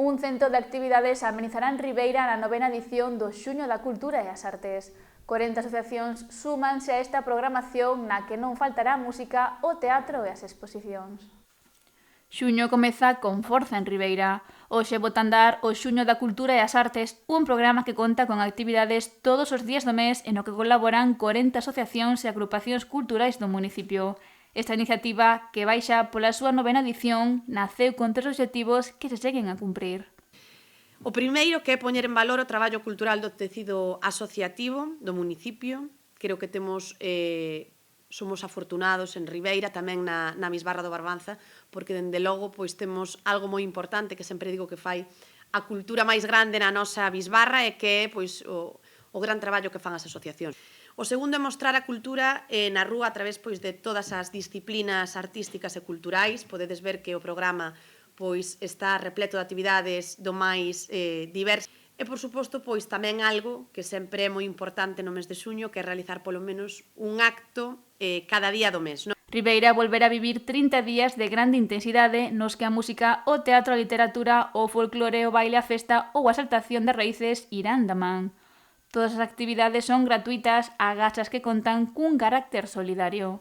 Un cento de actividades amenizarán Ribeira na novena edición do Xuño da Cultura e as Artes. 40 asociacións súmanse a esta programación na que non faltará a música, o teatro e as exposicións. Xuño comeza con forza en Ribeira. Hoxe bota a andar o Xuño da Cultura e as Artes, un programa que conta con actividades todos os días do mes e no que colaboran 40 asociacións e agrupacións culturais do municipio. Esta iniciativa, que vai xa pola súa novena edición, naceu con 3 obxectivos que se seguen a cumprir. O primeiro, que é poñer en valor o traballo cultural do tecido asociativo do municipio. Creo que somos afortunados en Ribeira, tamén na Bisbarra do Barbanza, porque, dende logo, temos algo moi importante que sempre digo que fai a cultura máis grande na nosa Bisbarra e que é o gran traballo que fan as asociacións. O segundo é mostrar a cultura na rúa a través de todas as disciplinas artísticas e culturais. Podedes ver que o programa está repleto de actividades do máis diversas. E, por suposto, tamén algo que sempre é moi importante no mes de xuño, que é realizar polo menos un acto cada día do mes. Ribeira volverá a vivir 30 días de grande intensidade nos que a música, o teatro, a literatura, o folclore, o baile, a festa ou a exaltación das raíces irán da man. Todas as actividades son gratuitas, agachas que contan cun carácter solidario.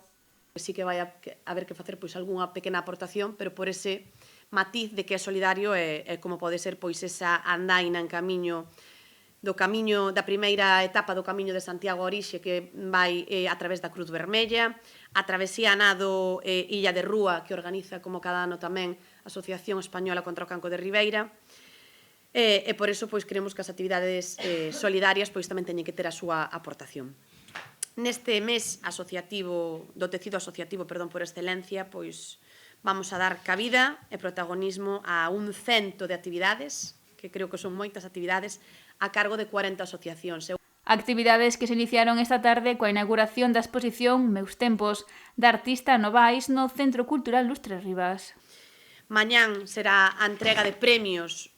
Sí que vai haber que facer algunha pequena aportación, pero por ese matiz de que é solidario e como pode ser esa andaina en camiño da primeira etapa do Camiño de Santiago a Orixe, que vai a través da Cruz Vermella, a travesía nado Illa de Rúa, que organiza como cada ano tamén a Asociación Española contra o Cancro de Ribeira, e por iso queremos que as actividades solidarias tamén teñen que ter a súa aportación. Neste mes asociativo, do tecido asociativo, por excelencia, vamos a dar cabida e protagonismo a un cento de actividades, que creo que son moitas actividades, a cargo de 40 asociacións. Actividades que se iniciaron esta tarde coa inauguración da exposición Meus Tempos, da artista Novais no Centro Cultural Lustres Rivas. Mañán será a entrega de premios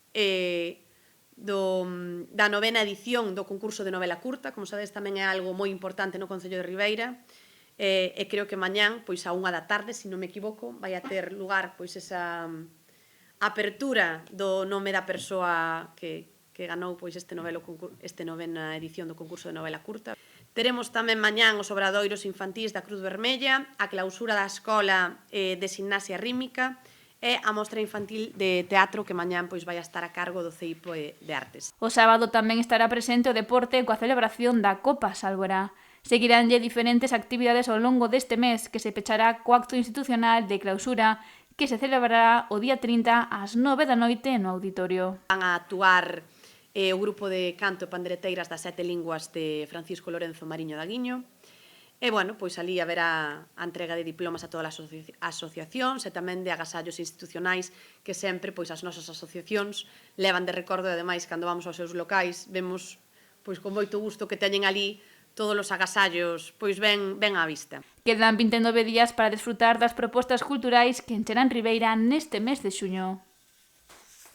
da novena edición do concurso de novela curta. Como sabedes, tamén é algo moi importante no Concello de Ribeira, e creo que mañán, a 1 da tarde, se non me equivoco, vai a ter lugar esa apertura do nome da persoa que ganou esta novena edición do concurso de novela curta. Teremos tamén mañán os obradoiros infantís da Cruz Vermella, a clausura da Escola de Gimnasia Rítmica e a mostra infantil de teatro que mañán vai a estar a cargo do CEIPO de Artes. O sábado tamén estará presente o deporte coa celebración da Copa Salvorá. Seguiránlle diferentes actividades ao longo deste mes, que se pechará co acto institucional de clausura que se celebrará o día 30 ás 9 da noite no auditorio. Van a actuar o grupo de canto e pandereteiras das 7 linguas de Francisco Lorenzo Mariño da Guiño. E, ali haberá a entrega de diplomas a todas as asociacións e tamén de agasallos institucionais que sempre as nosas asociacións levan de recordo e, ademais, cando vamos aos seus locais, vemos con moito gusto que teñen ali todos os agasallos ben á vista. Quedan 29 días para desfrutar das propostas culturais que encherán Ribeira neste mes de xuño.